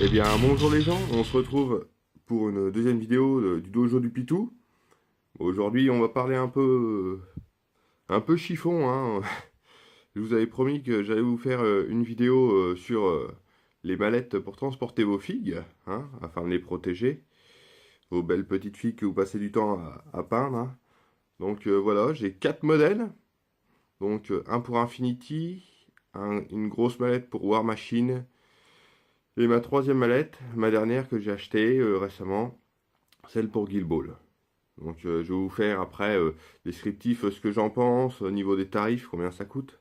Eh bien, bonjour les gens, on se retrouve pour une deuxième vidéo du dojo du Pitou. Aujourd'hui, on va parler un peu chiffon, hein. Je vous avais promis que j'allais vous faire une vidéo sur les mallettes pour transporter vos figues, hein, afin de les protéger. Vos belles petites figues que vous passez du temps à peindre, hein. Donc voilà, j'ai 4 modèles. Donc un pour Infinity, une grosse mallette pour War Machine. Et ma troisième mallette, ma dernière que j'ai achetée récemment, celle pour Guild Ball. Donc je vais vous faire après descriptif ce que j'en pense, au niveau des tarifs, combien ça coûte.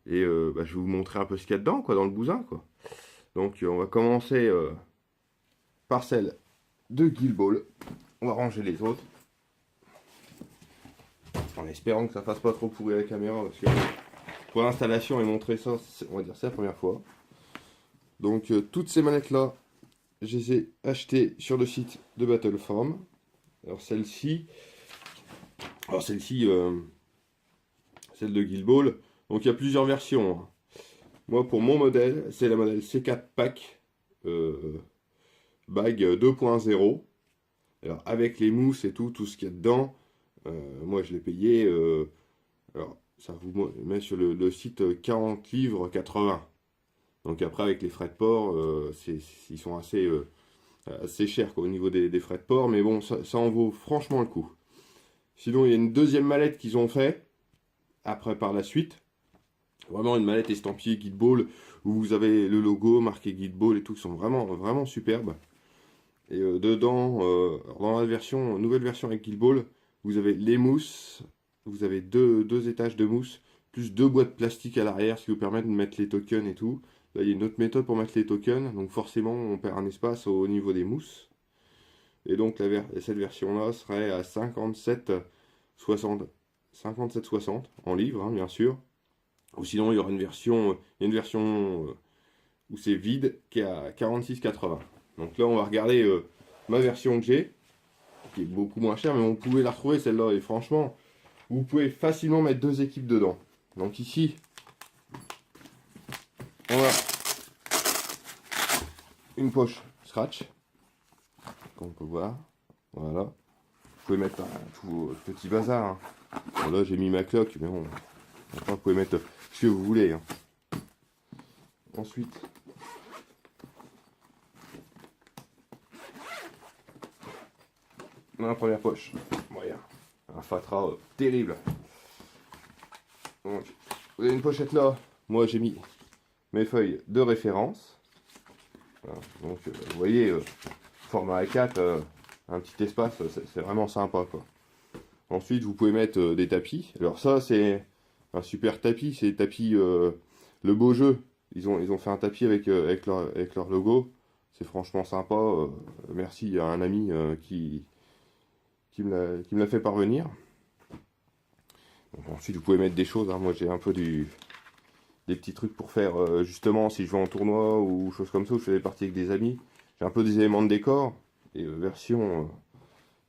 Et je vais vous montrer un peu ce qu'il y a dedans, quoi, dans le bousin, quoi. Donc on va commencer par celle de Guild Ball. On va ranger les autres. En espérant que ça fasse pas trop pourrir la caméra, parce que pour l'installation et montrer ça, on va dire c'est la première fois. Donc toutes ces manettes là, je les ai achetées sur le site de Battleform. Alors celle-ci, celle de Guild Ball. Donc il y a plusieurs versions, hein. Moi pour mon modèle, c'est la modèle C4 Pack Bag 2.0. Alors avec les mousses et tout ce qu'il y a dedans, moi je l'ai payé. Alors ça vous met sur le site 40 livres 80. Donc après avec les frais de port, ils sont assez chers quoi, au niveau des frais de port, mais bon ça en vaut franchement le coup. Sinon il y a une deuxième mallette qu'ils ont fait après par la suite. Vraiment une mallette estampillée Guild Ball où vous avez le logo marqué Guild Ball et tout, qui sont vraiment superbes. Et dedans, dans la nouvelle version avec Guild Ball, vous avez les mousses, vous avez deux étages de mousse, plus deux boîtes plastiques à l'arrière, ce qui vous permet de mettre les tokens et tout. Là, il y a une autre méthode pour mettre les tokens, donc forcément, on perd un espace au niveau des mousses. Et donc, cette version-là serait à 57,60 en livres, hein, bien sûr. Ou sinon, il y aura une version où c'est vide qui est à 46,80. Donc là, on va regarder ma version que j'ai, qui est beaucoup moins chère, mais vous pouvez la retrouver celle-là. Et franchement, vous pouvez facilement mettre deux équipes dedans. Donc ici, on a une poche scratch, comme on peut voir. Voilà. Vous pouvez mettre tout petit bazar, hein. Bon, là, j'ai mis ma cloque, mais bon, après, vous pouvez mettre ce que vous voulez, hein. Ensuite, dans la première poche, moyen, un fatras terrible. Donc, vous avez une pochette là. Moi, j'ai mis mes feuilles de référence. Voilà. Donc, vous voyez, format A4, un petit espace, c'est vraiment sympa, quoi. Ensuite, vous pouvez mettre des tapis. Alors ça, c'est un super tapis. C'est les tapis Le Beau Jeu. Ils ont fait un tapis avec leur logo. C'est franchement sympa. Merci à un ami qui me l'a fait parvenir. Donc, ensuite, vous pouvez mettre des choses, hein. Moi, j'ai un peu des petits trucs pour faire, justement, si je vais en tournoi ou choses comme ça, ou je fais des parties avec des amis. J'ai un peu des éléments de décor. Et version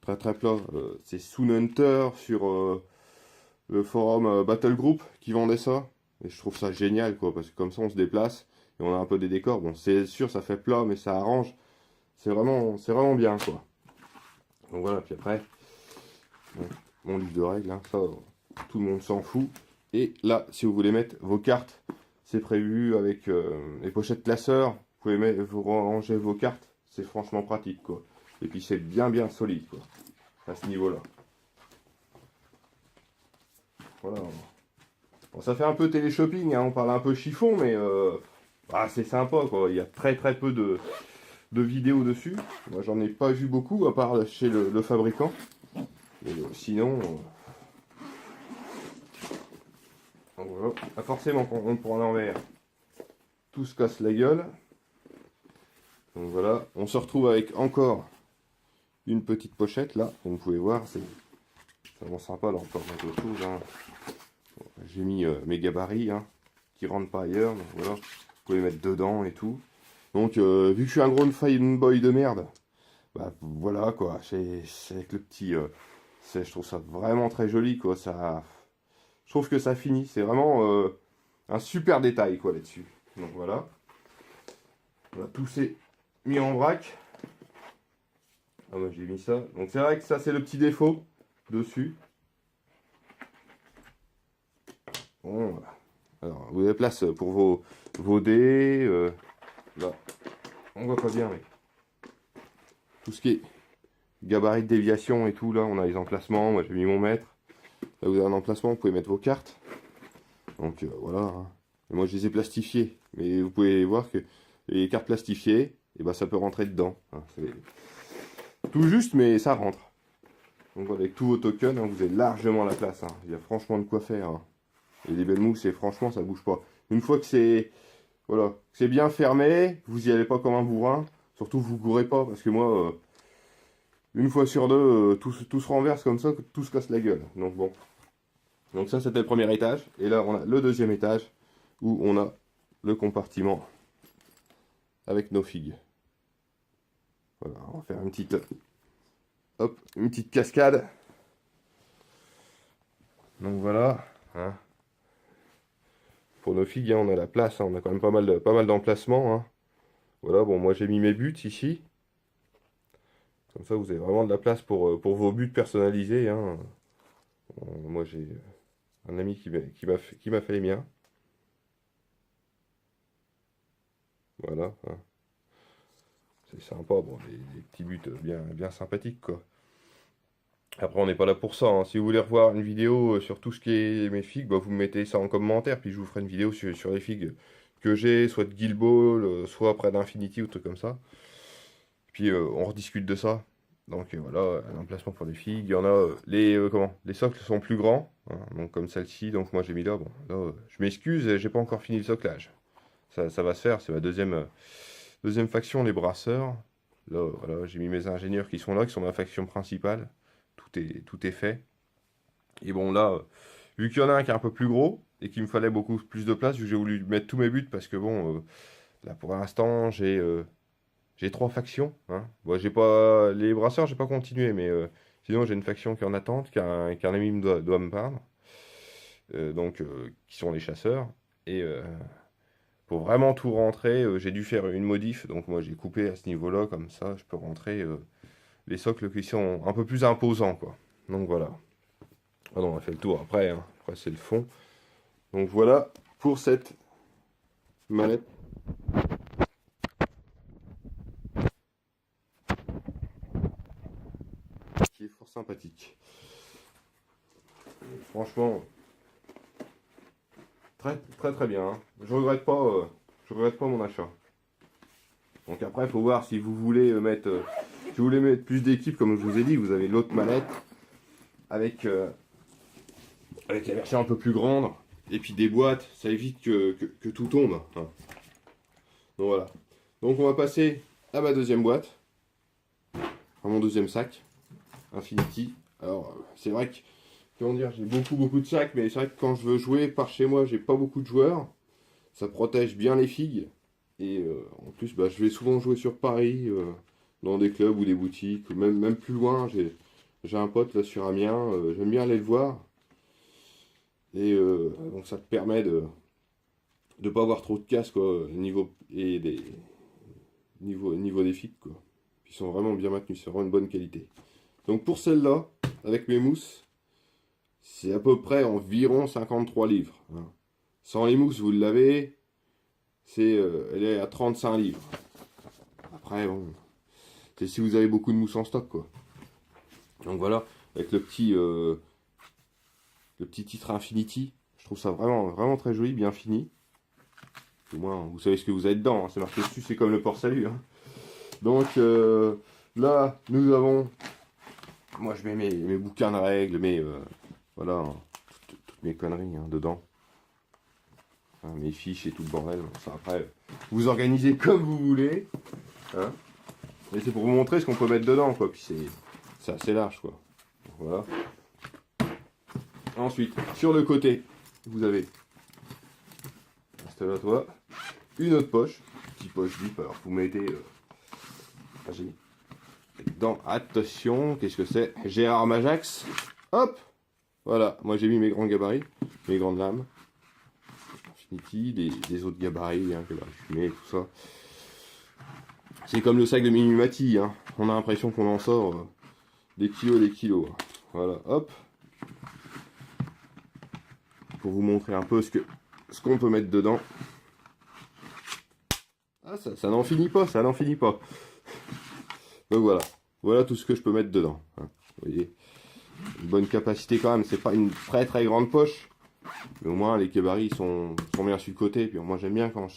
très plat. C'est Soon Hunter sur le forum Battle Group qui vendait ça. Et je trouve ça génial, quoi, parce que comme ça, on se déplace et on a un peu des décors. Bon, c'est sûr, ça fait plat, mais ça arrange. C'est vraiment bien, quoi. Donc voilà, puis après, mon livre de règles, hein, ça, tout le monde s'en fout. Et là, si vous voulez mettre vos cartes, c'est prévu avec les pochettes classeurs. Vous ranger vos cartes, c'est franchement pratique, quoi. Et puis c'est bien solide, quoi, à ce niveau-là. Voilà. Bon, ça fait un peu télé-shopping, hein, on parle un peu chiffon, mais c'est sympa, quoi. Il y a très peu de vidéos dessus. Moi, j'en ai pas vu beaucoup, à part chez le fabricant. Et, sinon, voilà. Forcément, quand on prend l'envers, tout se casse la gueule. Donc voilà, on se retrouve avec encore une petite pochette, là, comme vous pouvez voir, c'est vraiment sympa, là, encore d'autres choses, hein. J'ai mis mes gabarits, hein, qui rentrent pas ailleurs, donc voilà, vous pouvez mettre dedans et tout. Donc, vu que je suis un gros fanboy de merde, bah voilà, quoi, c'est avec le petit... je trouve ça vraiment très joli, quoi, je trouve que ça finit, c'est vraiment un super détail, quoi, là-dessus. Donc voilà. On a tous ces mis en vrac. Ah, moi j'ai mis ça. Donc c'est vrai que ça c'est le petit défaut dessus. Bon, voilà. Alors vous avez place pour vos dés. Là, on voit pas bien, mais tout ce qui est gabarit de déviation et tout, là on a les emplacements. Moi j'ai mis mon mètre. Là vous avez un emplacement, vous pouvez mettre vos cartes. Donc voilà. Hein. Et moi je les ai plastifiées. Mais vous pouvez voir que les cartes plastifiées, et ben, ça peut rentrer dedans. Hein. C'est tout juste, mais ça rentre. Donc voilà, avec tous vos tokens, hein, vous avez largement la place. Hein. Il y a franchement de quoi faire. Hein. Et les belles mousses, et franchement, ça bouge pas. Une fois que c'est voilà, c'est bien fermé, vous y allez pas comme un bourrin. Surtout, vous courez pas, parce que moi, une fois sur deux, tout se renverse comme ça, tout se casse la gueule. Donc bon. Donc ça, c'était le premier étage. Et là, on a le deuxième étage, où on a le compartiment avec nos figues. Voilà, on va faire une petite, hop, une petite cascade. Donc voilà. Hein. Pour nos figues, hein, on a la place, hein, on a quand même pas mal d'emplacements. Hein. Voilà, bon, moi j'ai mis mes buts ici. Comme ça, vous avez vraiment de la place pour vos buts personnalisés. Hein. Moi j'ai un ami qui m'a fait les miens. Voilà. Hein. C'est sympa, bon, des petits buts bien sympathiques, quoi. Après, on n'est pas là pour ça. Hein. Si vous voulez revoir une vidéo sur tout ce qui est mes figues, bah, vous me mettez ça en commentaire, puis je vous ferai une vidéo sur les figues que j'ai, soit de Guild Ball, soit près d'Infinity ou trucs comme ça. Puis on rediscute de ça. Donc voilà, un emplacement pour les figues. Il y en a, les socles sont plus grands, hein, donc comme celle-ci, donc moi j'ai mis là. Bon, là, je m'excuse, j'ai pas encore fini le soclage. Ça va se faire, c'est ma deuxième faction, les brasseurs. Là, voilà, j'ai mis mes ingénieurs qui sont là, qui sont ma faction principale. Tout est fait. Et bon, là, vu qu'il y en a un qui est un peu plus gros et qu'il me fallait beaucoup plus de place, j'ai voulu mettre tous mes buts parce que bon, là pour l'instant, j'ai 3 factions. Hein. Bon, j'ai pas les brasseurs, j'ai pas continué, mais sinon j'ai une faction qui est en attente, qu'un ami doit me peindre. Donc, qui sont les chasseurs. Et pour vraiment tout rentrer, j'ai dû faire une modif. Donc moi j'ai coupé à ce niveau-là, comme ça, je peux rentrer. Les socles qui sont un peu plus imposants, quoi. Donc voilà. Ah non, on a fait le tour après, hein. Après c'est le fond. Donc voilà pour cette mallette. Qui est fort sympathique. Et franchement, très bien. Hein. Je regrette pas mon achat. Donc après, il faut voir si vous voulez mettre, si vous voulez mettre plus d'équipes, comme je vous ai dit, vous avez l'autre mallette avec la version un peu plus grande, et puis des boîtes, ça évite que tout tombe. Hein. Donc voilà. Donc on va passer à ma deuxième boîte, à mon deuxième sac, Infinity. Alors c'est vrai que, comment dire, j'ai beaucoup de sacs, mais c'est vrai que quand je veux jouer par chez moi, j'ai pas beaucoup de joueurs. Ça protège bien les figues. Et en plus, bah, je vais souvent jouer sur Paris, dans des clubs ou des boutiques, ou même plus loin. J'ai un pote là sur Amiens, j'aime bien aller le voir. Et donc ça te permet de pas avoir trop de casse quoi, niveau des figues quoi. Ils sont vraiment bien maintenus, c'est vraiment une bonne qualité. Donc pour celle-là, avec mes mousses, c'est à peu près environ 53 livres. Hein. Sans les mousses, vous l'avez, elle est à 35 livres. Après, bon, c'est si vous avez beaucoup de mousse en stock quoi. Donc voilà, avec le petit titre Infinity, je trouve ça vraiment très joli, bien fini. Au moins, vous savez ce que vous avez dedans, hein. C'est marqué dessus, c'est comme le port-salut. Hein. Donc là, nous avons, moi je mets mes bouquins de règles, voilà, hein, toutes mes conneries hein, dedans. Hein, mes fiches et tout le bordel. Ça, après, vous organisez comme vous voulez. Hein. Mais c'est pour vous montrer ce qu'on peut mettre dedans, quoi. Puis c'est assez large, quoi. Donc, voilà. Ensuite, sur le côté, vous avez, installe à toi, une autre poche, petite poche zip. Alors vous mettez, j'ai mis dans, attention, qu'est-ce que c'est? Gérard Majax, hop, voilà, moi j'ai mis mes grands gabarits, mes grandes lames, Infinity, les autres gabarits, hein, que là, je mets tout ça. C'est comme le sac de Minimati, hein. On a l'impression qu'on en sort des kilos et des kilos. Voilà, hop. Pour vous montrer un peu ce qu'on peut mettre dedans. Ah, ça n'en finit pas, ça n'en finit pas. Donc voilà, voilà tout ce que je peux mettre dedans. Hein. Vous voyez, une bonne capacité quand même, c'est pas une très très grande poche. Mais au moins les kébaris sont bien sur le côté. Puis moi j'aime bien quand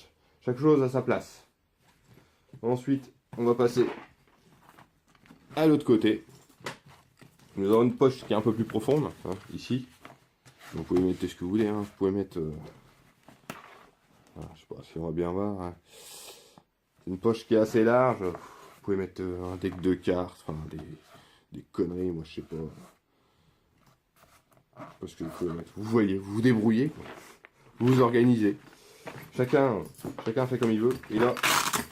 chaque chose a sa place. Ensuite, on va passer à l'autre côté. Nous avons une poche qui est un peu plus profonde, hein, ici. Vous pouvez mettre ce que vous voulez, hein. Vous pouvez mettre... voilà, je sais pas si on va bien voir. Hein. C'est une poche qui est assez large. Vous pouvez mettre un deck de cartes, enfin des conneries, moi je sais pas. Parce que vous pouvez mettre... Vous voyez, vous vous débrouillez, quoi. Vous vous organisez. Chacun fait comme il veut. Et là,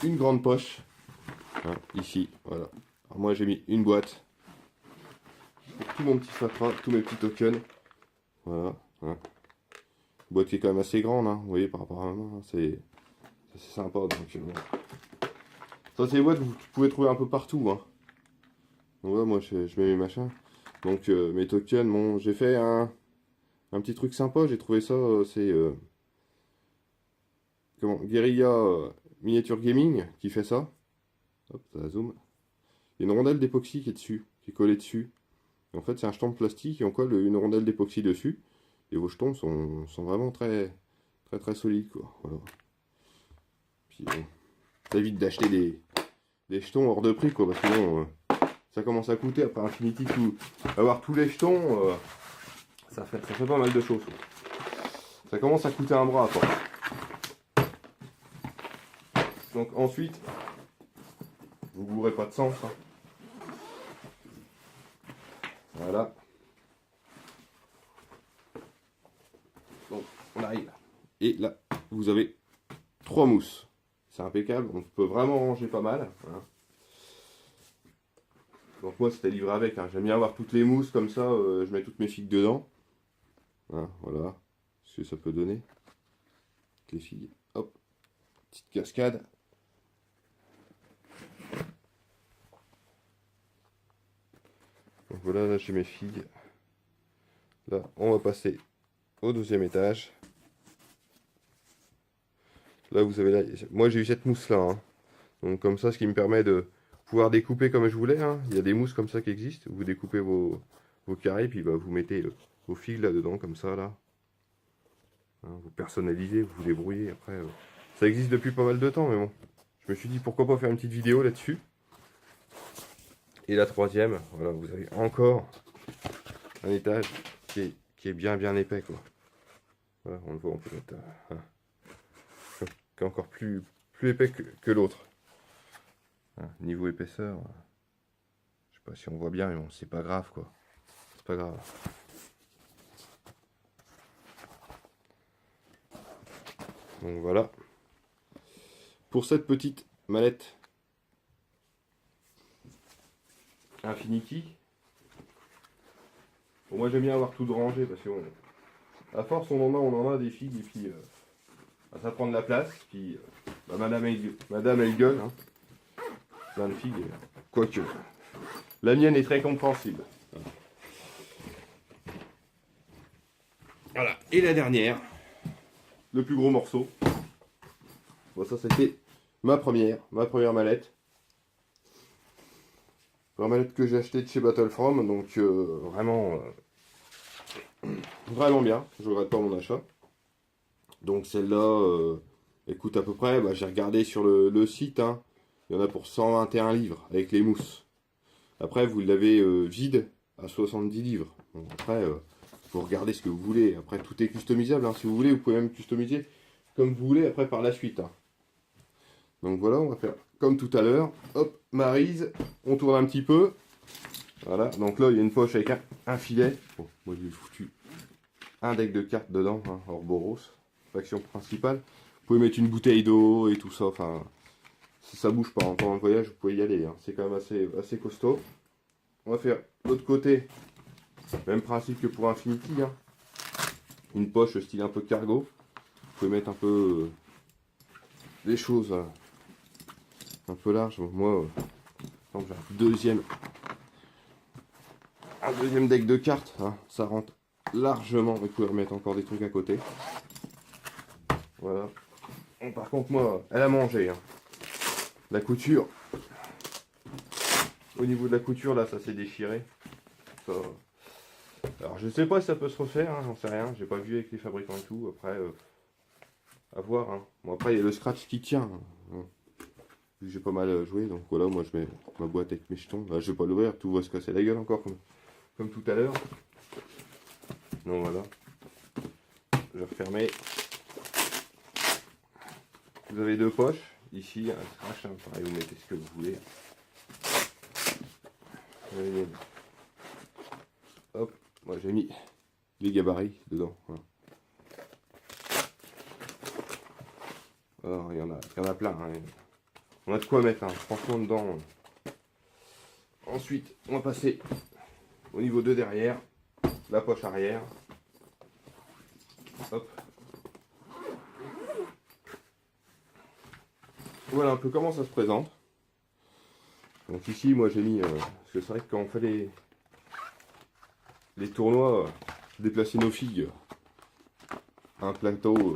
une grande poche. Hein, ici, voilà. Alors moi j'ai mis une boîte. Pour tout mon petit fatras, tous mes petits tokens. Voilà. Hein. Une boîte qui est quand même assez grande, hein, vous voyez, par rapport à ma main. Hein, c'est sympa. Donc, bon. Ça, c'est des boîtes que vous pouvez trouver un peu partout. Hein. Donc là, moi je mets mes machins. Donc mes tokens, bon, j'ai fait un petit truc sympa. J'ai trouvé ça, c'est comment, Guerilla Miniature Gaming qui fait ça. Hop, ça zoom. Il y a une rondelle d'époxy qui est dessus, qui est collée dessus. Et en fait, c'est un jeton de plastique et on colle une rondelle d'époxy dessus. Et vos jetons sont vraiment très solides, quoi. Voilà. Puis ça évite d'acheter des jetons hors de prix, quoi, parce que sinon ça commence à coûter après Infinity. Avoir tous les jetons, ça fait pas mal de choses. Ça commence à coûter un bras, quoi. Donc ensuite, vous ne bourrez pas de sens. Hein. Voilà. Donc on arrive. Et là, vous avez 3 mousses. C'est impeccable, on peut vraiment ranger pas mal. Hein. Donc moi c'était livré avec, hein. J'aime bien avoir toutes les mousses comme ça, je mets toutes mes figues dedans. Hein, voilà ce que ça peut donner. Les figues, hop, petite cascade. Donc voilà, là j'ai mes figues. Là on va passer au 12e étage. Là vous avez là, moi j'ai eu cette mousse là. Hein. Donc comme ça, ce qui me permet de pouvoir découper comme je voulais. Hein. Il y a des mousses comme ça qui existent. Vous découpez vos carrés, puis bah, vous mettez vos figues là-dedans, comme ça, là. Hein, vous personnalisez, vous vous débrouillez. Après, ça existe depuis pas mal de temps, mais bon. Je me suis dit, pourquoi pas faire une petite vidéo là-dessus. Et la 3e, voilà, vous avez encore un étage qui est bien épais, quoi. Voilà, on le voit, on peut mettre qui est encore plus épais que l'autre. Niveau épaisseur, je sais pas si on voit bien, mais bon, c'est pas grave, quoi. C'est pas grave. Donc voilà. Pour cette petite mallette Infinity. Bon, moi j'aime bien avoir tout de rangé parce que à force on en a des figues et puis ça prend de la place. Puis bah, madame elle gueule. Hein. Plein de figues. Quoique. La mienne est très compréhensible. Voilà. Et la dernière. Le plus gros morceau. Bon, ça c'était ma première mallette. La mallette que j'ai achetée de chez Battlefront. Donc vraiment bien. Je regrette pas mon achat. Donc celle-là, elle coûte à peu près, bah, j'ai regardé sur le site, hein, il y en a pour 121 livres avec les mousses. Après, vous l'avez vide à 70 livres. Bon, après, vous regardez ce que vous voulez. Après, tout est customisable. Hein. Si vous voulez, vous pouvez même customiser comme vous voulez après par la suite. Hein. Donc voilà, on va faire comme tout à l'heure. Hop, Maryse, on tourne un petit peu. Voilà, donc là, il y a une poche avec un filet. Bon, moi, j'ai foutu un deck de cartes dedans, hein, Orboros, faction principale. Vous pouvez mettre une bouteille d'eau et tout ça. Enfin, si ça bouge pas pendant le voyage, vous pouvez y aller. Hein. C'est quand même assez costaud. On va faire l'autre côté. Même principe que pour Infinity. Hein. Une poche style un peu cargo. Vous pouvez mettre un peu des choses un peu large. Moi, par exemple, j'ai un deuxième deck de cartes, hein, ça rentre largement. Vous pouvez remettre encore des trucs à côté. Voilà. Bon, par contre, moi, elle a mangé. Hein. La couture. Au niveau de la couture, là, ça s'est déchiré. Ça... Alors, je sais pas si ça peut se refaire, hein, j'en sais rien. J'ai pas vu avec les fabricants et tout. Après, à voir. Hein. Bon, après, il y a le scratch qui tient. Hein. Vu que j'ai pas mal joué, donc voilà, moi je mets ma boîte avec mes jetons. Là, je vais pas l'ouvrir, tout va se casser la gueule encore, comme tout à l'heure. Donc voilà. Je vais refermer. Vous avez deux poches. Ici, un scratch, hein, pareil, vous mettez ce que vous voulez. Hop, moi j'ai mis les gabarits dedans. Voilà. Alors, il y en a plein. Hein. On a de quoi mettre, hein, franchement, dedans. Ensuite, on va passer au niveau de derrière, la poche arrière. Hop. Voilà un peu comment ça se présente. Donc ici, moi j'ai mis, parce que c'est vrai que quand on fait les tournois, déplacer nos filles, un plateau,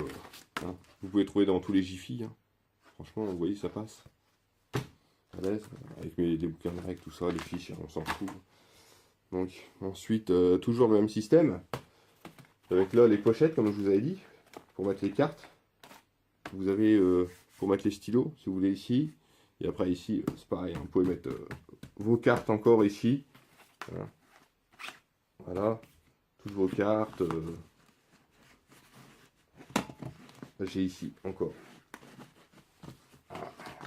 hein, vous pouvez trouver dans tous les Jiffy. Hein. Franchement, vous voyez, ça passe. À l'aise, avec les bouquins de règles, tout ça, les fiches, on s'en fout. Donc ensuite, toujours le même système. Avec là les pochettes, comme je vous avais dit, pour mettre les cartes. Vous avez pour mettre les stylos, si vous voulez, ici. Et après ici, c'est pareil, vous pouvez mettre vos cartes encore ici. Voilà, voilà. Toutes vos cartes. J'ai ici encore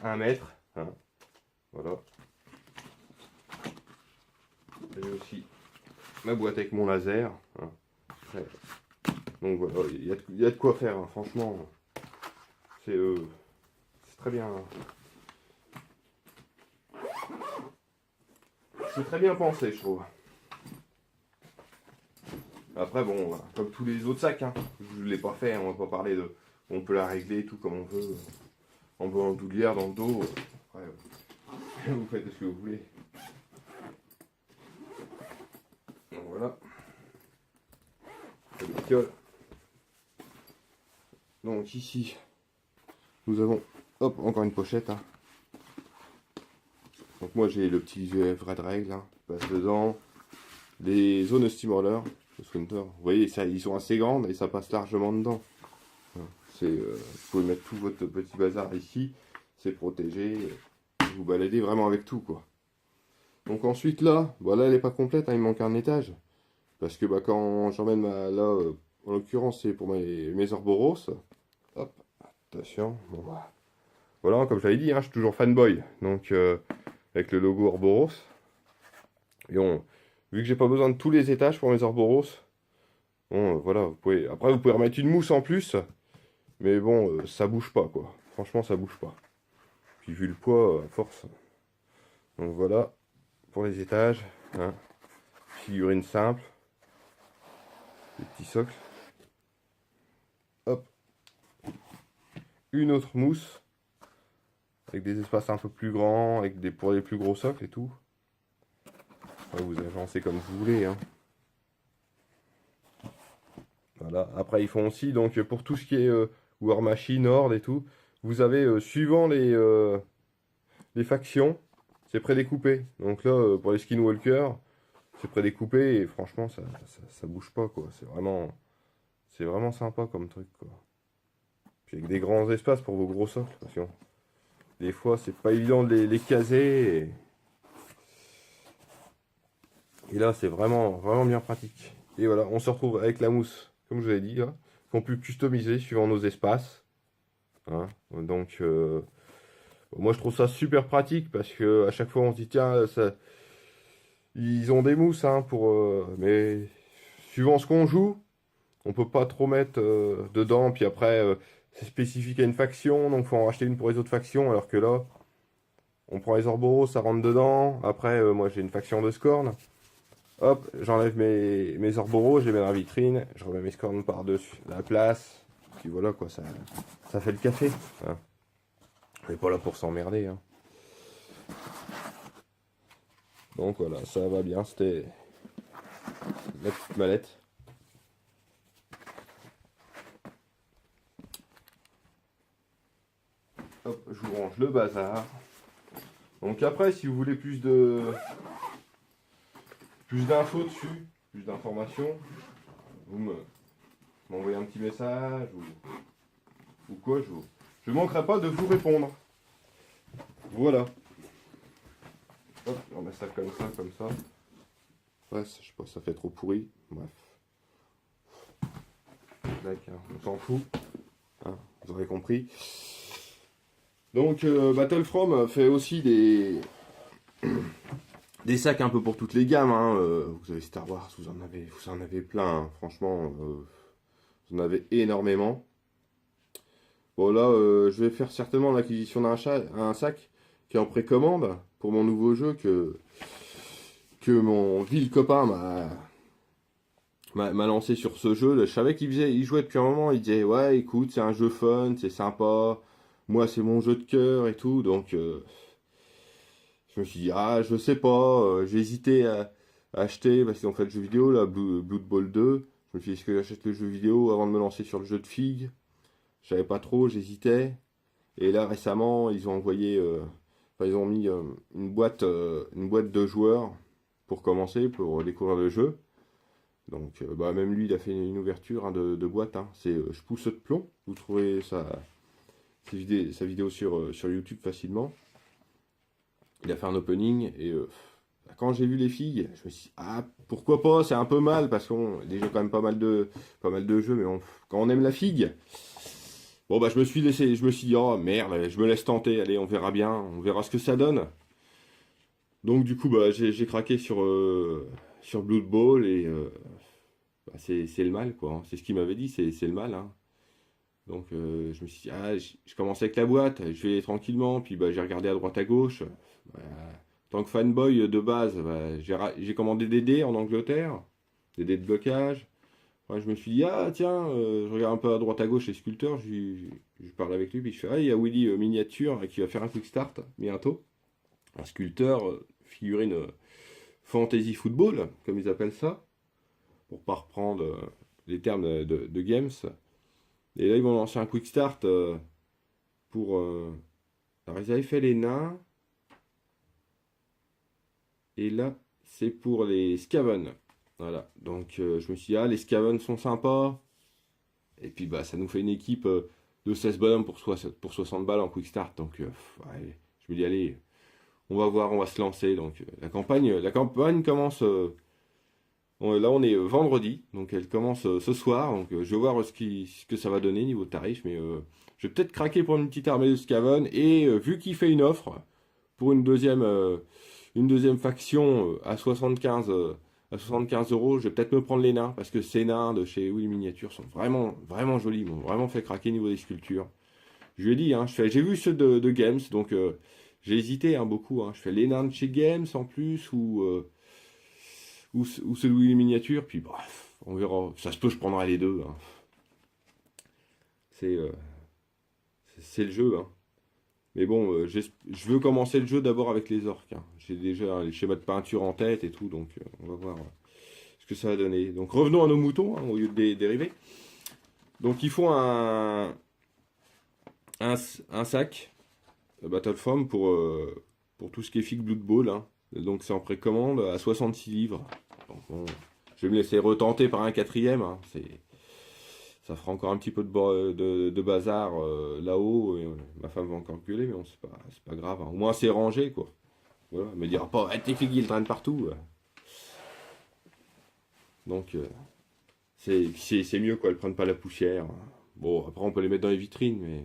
1 mètre. Hein. Voilà. J'ai aussi ma boîte avec mon laser. Hein. Donc voilà, il y a de quoi faire, hein. Franchement. C'est très bien. C'est très bien pensé, je trouve. Après, bon, comme tous les autres sacs, hein, je ne l'ai pas fait, on va pas parler de... On peut la régler tout comme on veut. En bandoulière dans le dos. Après, vous faites ce que vous voulez. Donc voilà. La bestiole. Donc ici, nous avons, hop, encore une pochette. Hein. Donc moi j'ai le petit vrai de règle, hein, qui passe dedans. Les zones steamroller, vous voyez, ça, ils sont assez grandes et ça passe largement dedans. Vous pouvez mettre tout votre petit bazar ici, c'est protégé. Vous baladez vraiment avec tout, quoi. Donc ensuite là, voilà, elle n'est pas complète, hein, il manque un étage. Parce que bah, quand j'emmène là, en l'occurrence c'est pour mes Orboros. Hop, attention, bon, voilà, comme j'avais dit, hein, je suis toujours fanboy. Donc avec le logo Orboros. Et vu que j'ai pas besoin de tous les étages pour mes Orboros, bon, voilà, vous pouvez remettre une mousse en plus. Mais bon, ça bouge pas, quoi. Franchement, ça bouge pas. Puis vu le poids, à force. Donc voilà, pour les étages. Hein. Figurine simple. Les petits socles. Hop. Une autre mousse. Avec des espaces un peu plus grands, pour les plus gros socles et tout. Enfin, vous agencez comme vous voulez. Hein. Voilà. Après, ils font aussi, donc pour tout ce qui est War Machine, Horde et tout, vous avez, suivant les factions, c'est prédécoupé. Donc là, pour les Skinwalkers, c'est prédécoupé et franchement, ça bouge pas, quoi. C'est vraiment sympa comme truc, quoi. Puis avec des grands espaces pour vos gros socles, parce que des fois, c'est pas évident de les caser. Et là, c'est vraiment bien pratique. Et voilà, on se retrouve avec la mousse, comme je vous ai dit, là, qu'on peut customiser suivant nos espaces. Hein. Donc, moi, je trouve ça super pratique parce que à chaque fois, on se dit, tiens, ils ont des mousses, hein, mais suivant ce qu'on joue, on peut pas trop mettre dedans. Puis après, c'est spécifique à une faction, donc faut en racheter une pour les autres factions. Alors que là, on prend les Orboros, ça rentre dedans. Après, moi, j'ai une faction de Scorn. Hop, j'enlève mes Orboros, je les mets dans la vitrine, je remets mes Scorn par-dessus la place. Puis voilà, quoi, ça fait le café. Hein. On n'est pas là pour s'emmerder. Hein. Donc voilà, ça va bien, c'était la petite mallette. Hop, je vous range le bazar. Donc après, si vous voulez plus d'infos dessus, plus d'informations, vous m'envoyez un petit message ou quoi, je manquerai pas de vous répondre. Voilà. Hop, on met ça comme ça, comme ça. Ouais, je sais pas, ça fait trop pourri. Bref. D'accord, on s'en fout. Hein, vous aurez compris. Donc Battlefront fait aussi des sacs un peu pour toutes les gammes. Hein. Vous avez Star Wars, vous en avez plein. Hein. Franchement, vous en avez énormément. Bon là, je vais faire certainement l'acquisition d'un sac qui est en précommande pour mon nouveau jeu que mon vil copain m'a lancé sur ce jeu. Je savais il jouait depuis un moment. Il disait ouais, écoute, c'est un jeu fun, c'est sympa. Moi, c'est mon jeu de cœur et tout. Donc, je me suis dit ah, je sais pas. J'ai hésité à acheter parce qu'ils ont fait le jeu vidéo là, Blood Bowl 2. Je me suis dit est-ce que j'achète le jeu vidéo avant de me lancer sur le jeu de filles. Je savais pas trop, j'hésitais. Et là récemment, ils ont envoyé, enfin, ils ont mis une boîte de joueurs pour commencer, pour découvrir le jeu. Donc, bah, même lui, il a fait une ouverture hein, de boîte. Hein. C'est Je pousse de plomb. Vous trouvez sa vidéo sur YouTube facilement. Il a fait un opening et quand j'ai vu les filles, je me suis dit, ah, pourquoi pas, c'est un peu mal parce qu'on a déjà quand même pas mal de jeux, mais quand on aime la figue, bon bah je me suis dit, oh merde, je me laisse tenter, allez, on verra bien, on verra ce que ça donne. Donc du coup, bah j'ai craqué sur Blood Bowl et bah, c'est le mal, quoi. Hein. C'est ce qu'il m'avait dit, c'est le mal. Hein. Donc je me suis dit, ah, je commence avec la boîte, je vais tranquillement, puis bah, j'ai regardé à droite à gauche. Bah, en tant que fanboy de base, bah, j'ai commandé des dés en Angleterre, des dés de blocage. Ouais, je me suis dit, ah tiens, je regarde un peu à droite à gauche les sculpteurs, je parle avec lui, puis je fais, ah, il y a Willy Miniature qui va faire un quick start bientôt. Un sculpteur, figurine fantasy football, comme ils appellent ça, pour pas reprendre les termes de games. Et là, ils vont lancer un quick start pour. Alors, ils avaient fait les nains. Et là, c'est pour les Skaven. Voilà. Donc, je me suis dit, ah, les Skaven sont sympas. Et puis, bah, ça nous fait une équipe de 16 bonhommes pour 60 balles en quick start. Donc, ouais, je me dis, allez, on va voir, on va se lancer. Donc, la campagne commence. Là, on est vendredi, donc elle commence ce soir. Donc, je vais voir ce que ça va donner niveau tarif, mais je vais peut-être craquer pour une petite armée de Skaven. Et vu qu'il fait une offre pour une deuxième faction à 75 euros, je vais peut-être me prendre les nains parce que ces nains de chez Will Miniature sont vraiment, vraiment jolis. Ils m'ont vraiment fait craquer niveau des sculptures. Je lui ai dit, hein, j'ai vu ceux de Games, donc j'ai hésité hein, beaucoup. Hein. Je fais les nains de chez Games en plus ou celui les miniatures, puis bref, on verra. Ça se peut, je prendrai les deux. Hein. C'est le jeu. Hein. Mais bon, je veux commencer le jeu d'abord avec les orques. Hein. J'ai déjà les schémas de peinture en tête et tout, donc on va voir ce que ça va donner. Donc revenons à nos moutons, hein, au lieu de dériver. Donc il faut un sac Battlefront pour tout ce qui est Fig Blood Bowl. Hein. Donc c'est en précommande à 66 livres. Donc, bon, je vais me laisser retenter par un quatrième. Hein. Ça fera encore un petit peu de bazar là-haut. Ma femme va encore gueuler, mais bon, c'est pas grave. Hein. Au moins c'est rangé, quoi. Voilà, elle me dira pas, tes figues, ils traînent partout. Donc c'est mieux, quoi. Elles prennent pas la poussière. Bon, après on peut les mettre dans les vitrines, mais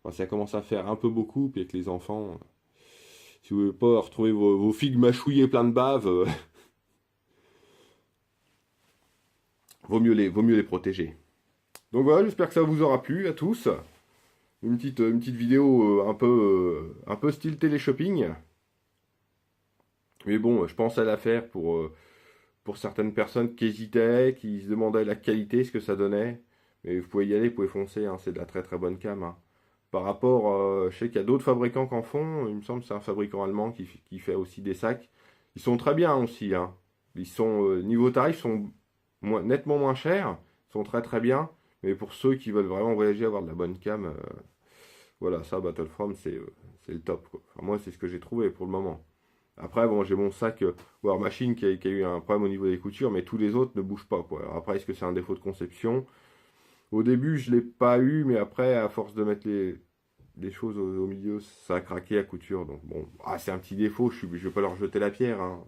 enfin, ça commence à faire un peu beaucoup. Puis avec les enfants, si vous voulez pas retrouver vos figues mâchouillées plein de bave. Vaut mieux les protéger. Donc voilà, j'espère que ça vous aura plu à tous. Une petite vidéo un peu style télé-shopping. Mais bon, je pense à la faire pour certaines personnes qui hésitaient, qui se demandaient la qualité, ce que ça donnait. Mais vous pouvez y aller, vous pouvez foncer, hein, c'est de la très très bonne cam. Hein. Par rapport, je sais qu'il y a d'autres fabricants qui en font. Il me semble que c'est un fabricant allemand qui fait aussi des sacs. Ils sont très bien aussi, hein. Ils sont, niveau tarif, sont nettement moins chers. Ils sont très très bien. Mais pour ceux qui veulent vraiment voyager, avoir de la bonne cam, voilà, ça, Battlefront, c'est le top, quoi. Enfin, moi, c'est ce que j'ai trouvé pour le moment. Après, bon, j'ai mon sac War Machine qui a eu un problème au niveau des coutures, mais tous les autres ne bougent pas, quoi. Alors après, est-ce que c'est un défaut de conception? Au début, je ne l'ai pas eu, mais après, à force de mettre les choses au milieu, ça a craqué à couture. Donc bon, c'est un petit défaut, je vais pas leur jeter la pierre, hein.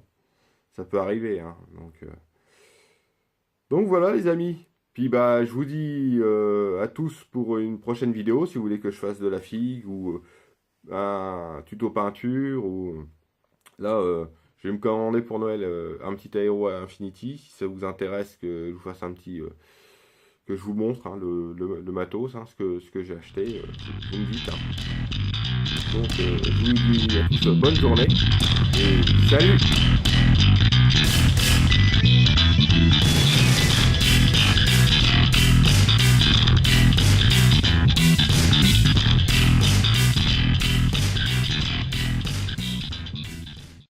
Ça peut arriver, hein. Donc voilà les amis. Puis bah je vous dis à tous pour une prochaine vidéo, si vous voulez que je fasse de la figue ou un tuto peinture ou là je vais me commander pour Noël un petit aéro à Infinity, si ça vous intéresse que je vous fasse un petit que je vous montre hein, le matos, hein, ce que j'ai acheté, vous me dites. Hein. Donc je vous dis à tous bonne journée et salut.